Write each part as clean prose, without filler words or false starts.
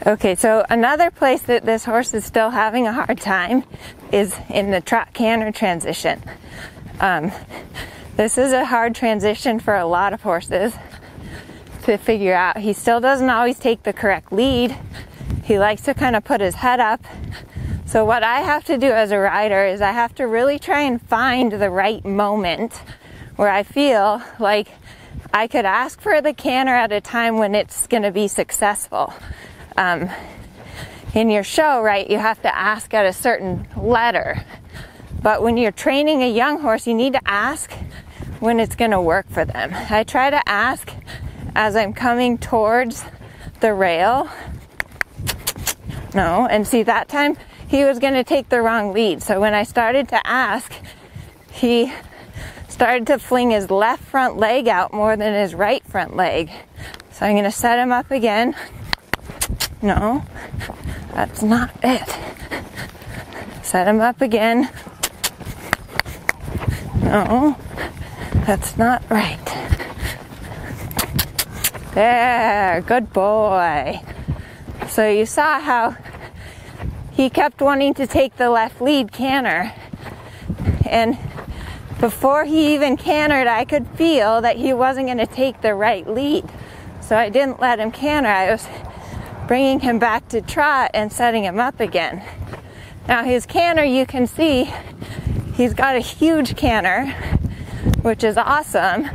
Okay, so another place that this horse is still having a hard time is in the trot canter transition. This is a hard transition for a lot of horses to figure out. He still doesn't always take the correct lead. He likes to kind of put his head up. So what I have to do as a rider is I have to really try and find the right moment where I feel like I could ask for the canter at a time when it's going to be successful. In your show, right, you have to ask at a certain letter. But when you're training a young horse, you need to ask when it's going to work for them. I try to ask as I'm coming towards the rail. No, and see, that time he was going to take the wrong lead. So when I started to ask, he started to fling his left front leg out more than his right front leg. So I'm going to set him up again. No, that's not it. Set him up again. No, that's not right. There, good boy. So you saw how he kept wanting to take the left lead canter. And before he even cantered, I could feel that he wasn't going to take the right lead. So I didn't let him canter. I was bringing him back to trot and setting him up again. Now his canter, you can see, he's got a huge canter, which is awesome,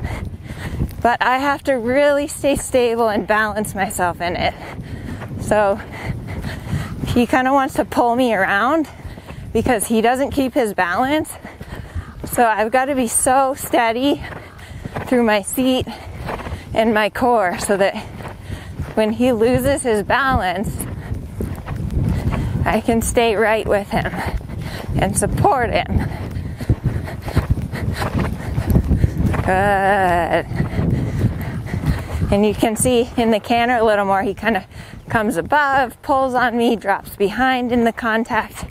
but I have to really stay stable and balance myself in it. So he kind of wants to pull me around because he doesn't keep his balance. So I've got to be so steady through my seat and my core so that when he loses his balance, I can stay right with him and support him. Good. And you can see in the canter a little more, he kind of comes above, pulls on me, drops behind in the contact.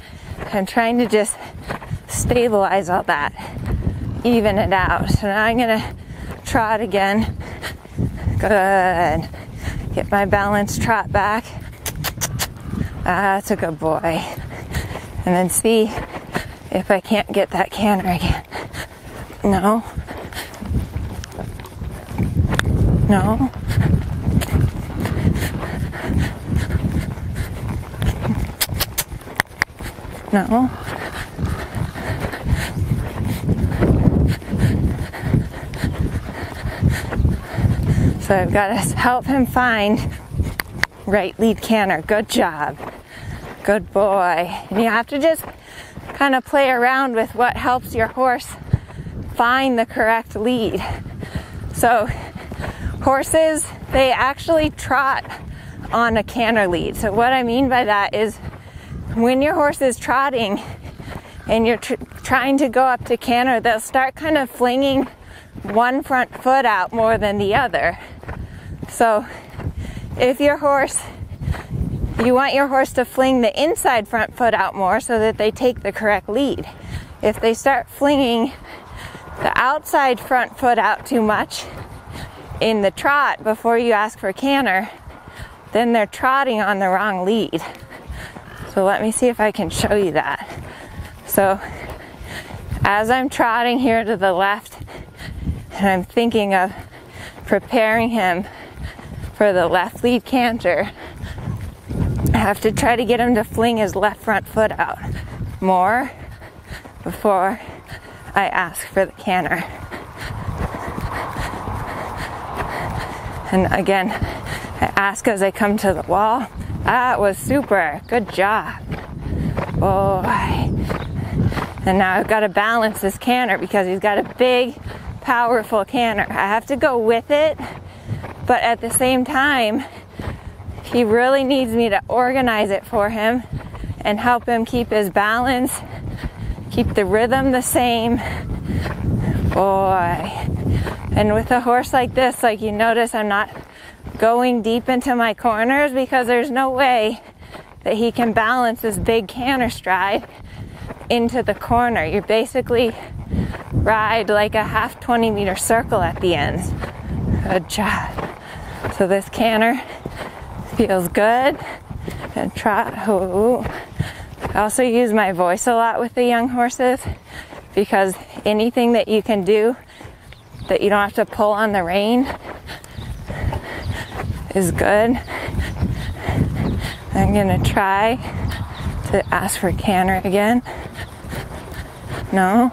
I'm trying to just stabilize all that, even it out. So now I'm gonna trot again. Good. Get my balanced trot back. That's a good boy. And then see if I can't get that canter again. No. No. No. So I've got to help him find right lead canter. Good job. Good boy. And you have to just kind of play around with what helps your horse find the correct lead. So horses, they actually trot on a canter lead. So what I mean by that is when your horse is trotting and you're trying to go up to canter, they'll start kind of flinging one front foot out more than the other. So if your horse, you want your horse to fling the inside front foot out more so that they take the correct lead. If they start flinging the outside front foot out too much in the trot before you ask for canter, then they're trotting on the wrong lead. So let me see if I can show you that. So as I'm trotting here to the left and I'm thinking of preparing him for the left lead canter, I have to try to get him to fling his left front foot out more before I ask for the canter. And again, I ask as I come to the wall. That was super. Good job. Boy. And now I've got to balance this canter because he's got a big, powerful canter. I have to go with it, but at the same time, he really needs me to organize it for him and help him keep his balance, keep the rhythm the same. Boy. And with a horse like this, like you notice, I'm not going deep into my corners because there's no way that he can balance this big canter stride into the corner. You basically ride like a half 20-meter circle at the ends. Good job. So this canter feels good. And trot. Oh. I also use my voice a lot with the young horses because anything that you can do that you don't have to pull on the rein is good. I'm gonna try to ask for canter again. No.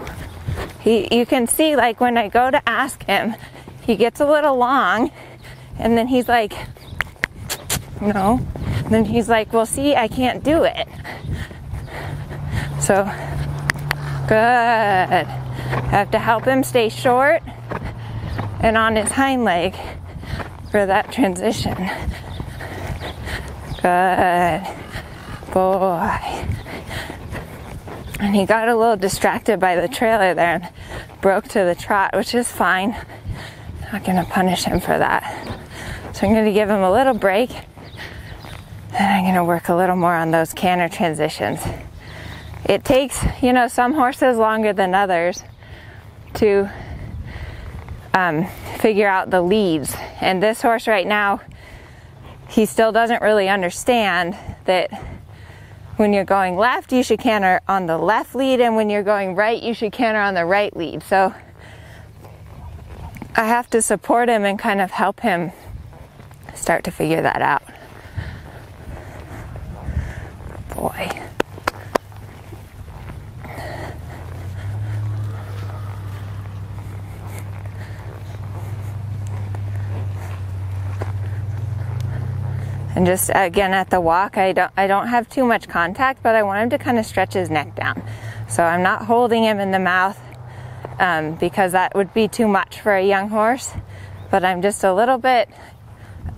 You can see, like, when I go to ask him, he gets a little long, and then he's like, no. And then he's like, well, see, I can't do it. So, good. I have to help him stay short and on his hind leg for that transition. Good boy. And he got a little distracted by the trailer there and broke to the trot, which is fine. Not gonna punish him for that. So I'm gonna give him a little break, and I'm gonna work a little more on those canter transitions. It takes, some horses longer than others to figure out the leads. And this horse right now, he still doesn't really understand that when you're going left, you should canter on the left lead, and when you're going right, you should canter on the right lead. So I have to support him and kind of help him start to figure that out. Good boy. And just again at the walk, I don't have too much contact, but I want him to kind of stretch his neck down. So I'm not holding him in the mouth because that would be too much for a young horse. But I'm just a little bit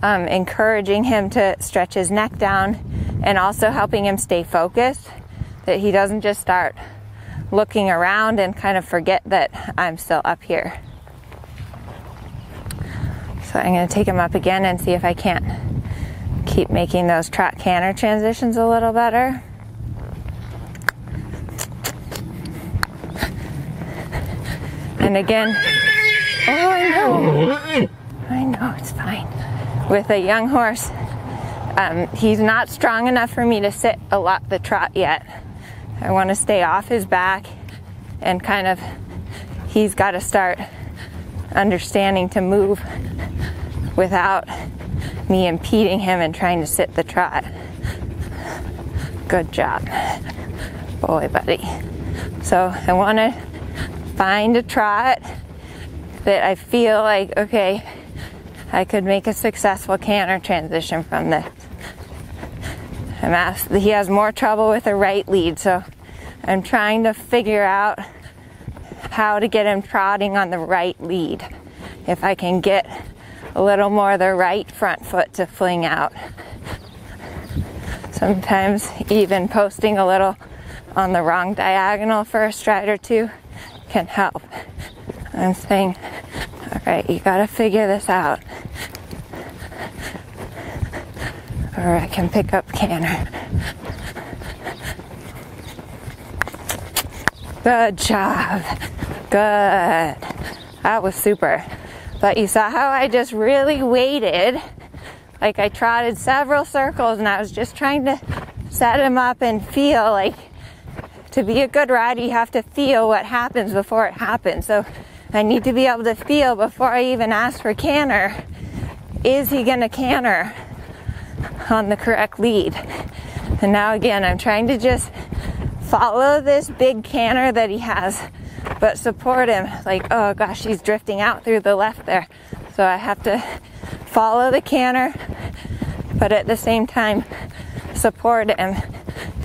encouraging him to stretch his neck down, and also helping him stay focused, that he doesn't just start looking around and kind of forget that I'm still up here. So I'm going to take him up again and see if I can't keep making those trot canter transitions a little better. And again, I know, it's fine. With a young horse, he's not strong enough for me to sit a lot the trot yet. I want to stay off his back, and kind of, he's got to start understanding to move without me impeding him and trying to sit the trot. Good job. Boy, buddy. So I want to find a trot that I feel like, okay, I could make a successful canter transition from this. He has more trouble with the right lead, so I'm trying to figure out how to get him trotting on the right lead. If I can get a little more of the right front foot to fling out. Sometimes even posting a little on the wrong diagonal for a stride or two can help. I'm saying, all right, you gotta figure this out, or I can pick up canter. Good job. Good. That was super. But you saw how I just really waited. Like, I trotted several circles, and I was just trying to set him up and feel like, to be a good rider, you have to feel what happens before it happens. So I need to be able to feel before I even ask for canter. Is he gonna canter on the correct lead? And now again, I'm trying to just follow this big canter that he has, but support him. Like, oh gosh, he's drifting out through the left there. So I have to follow the canter, but at the same time support him.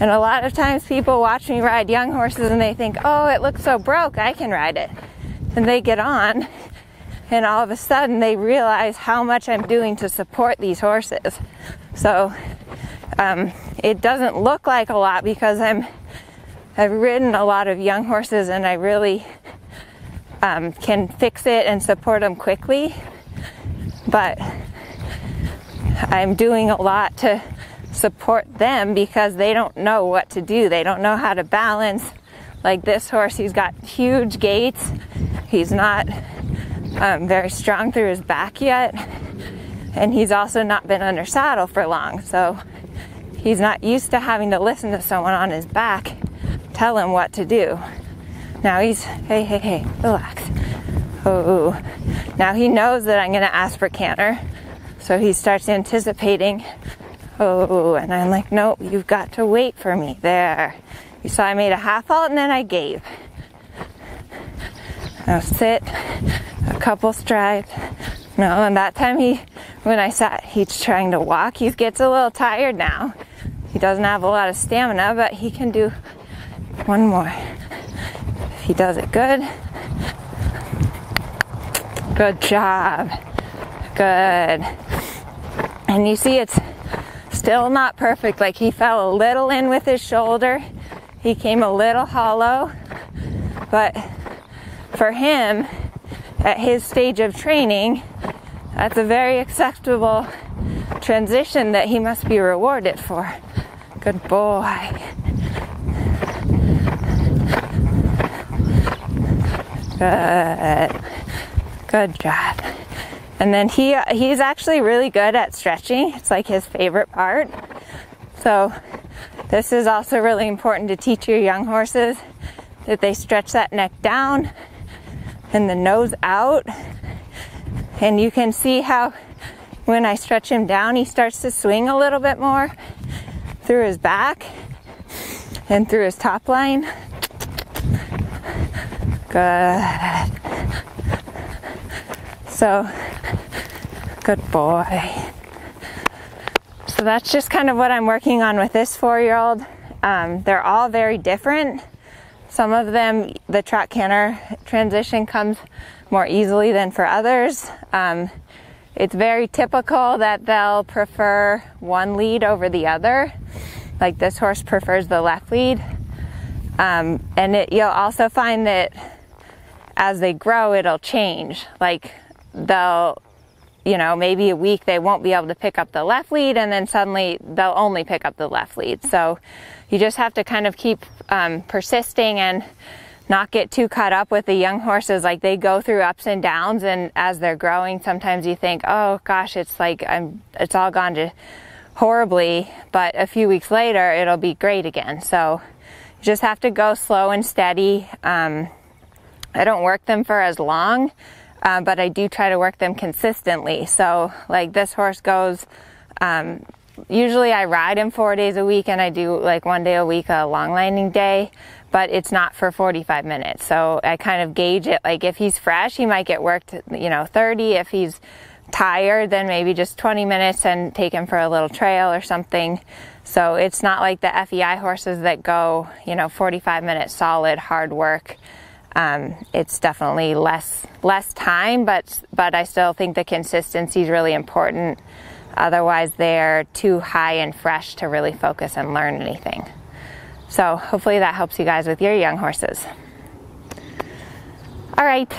And a lot of times people watch me ride young horses and they think, oh, it looks so broke, I can ride it. And they get on, and all of a sudden they realize how much I'm doing to support these horses. So it doesn't look like a lot because I've ridden a lot of young horses, and I really can fix it and support them quickly. But I'm doing a lot to support them because they don't know what to do. They don't know how to balance. Like this horse, he's got huge gaits. He's not very strong through his back yet. And he's also not been under saddle for long. So he's not used to having to listen to someone on his back tell him what to do. Now he's, hey, relax. Oh, now he knows that I'm gonna ask for canter, so he starts anticipating. Oh, and I'm like, nope, you've got to wait for me. There. You saw I made a half halt and then I gave. Now sit, a couple strides. No, and that time when I sat, he's trying to walk. He gets a little tired now. He doesn't have a lot of stamina, but he can do one more. If he does it good. Good job. Good. And you see it's still not perfect. Like he fell a little in with his shoulder. He came a little hollow. But for him, at his stage of training, that's a very acceptable transition that he must be rewarded for. Good boy. Good. Good job. And then he's actually really good at stretching. It's like his favorite part. So this is also really important to teach your young horses, that they stretch that neck down and the nose out. And you can see how when I stretch him down, he starts to swing a little bit more through his back and through his top line. Good. So, good boy. So that's just kind of what I'm working on with this 4-year-old. They're all very different. Some of them, the trot canter transition comes more easily than for others. It's very typical that they'll prefer one lead over the other. Like this horse prefers the left lead. And you'll also find that as they grow, it'll change. Like they'll, maybe a week they won't be able to pick up the left lead, and then suddenly they'll only pick up the left lead. So you just have to kind of keep persisting and not get too caught up with the young horses. Like they go through ups and downs, and as they're growing, sometimes you think, oh gosh, it's like it's all gone to horribly, but a few weeks later it'll be great again. So you just have to go slow and steady. I don't work them for as long, but I do try to work them consistently. So like this horse goes, usually I ride him 4 days a week, and I do like 1 day a week a long lining day, but it's not for 45 minutes. So I kind of gauge it. Like if he's fresh, he might get worked, 30. If he's tired, then maybe just 20 minutes and take him for a little trail or something. So it's not like the FEI horses that go, 45 minutes solid hard work. It's definitely less time, but I still think the consistency is really important. Otherwise, they're too high and fresh to really focus and learn anything. So hopefully that helps you guys with your young horses. All right.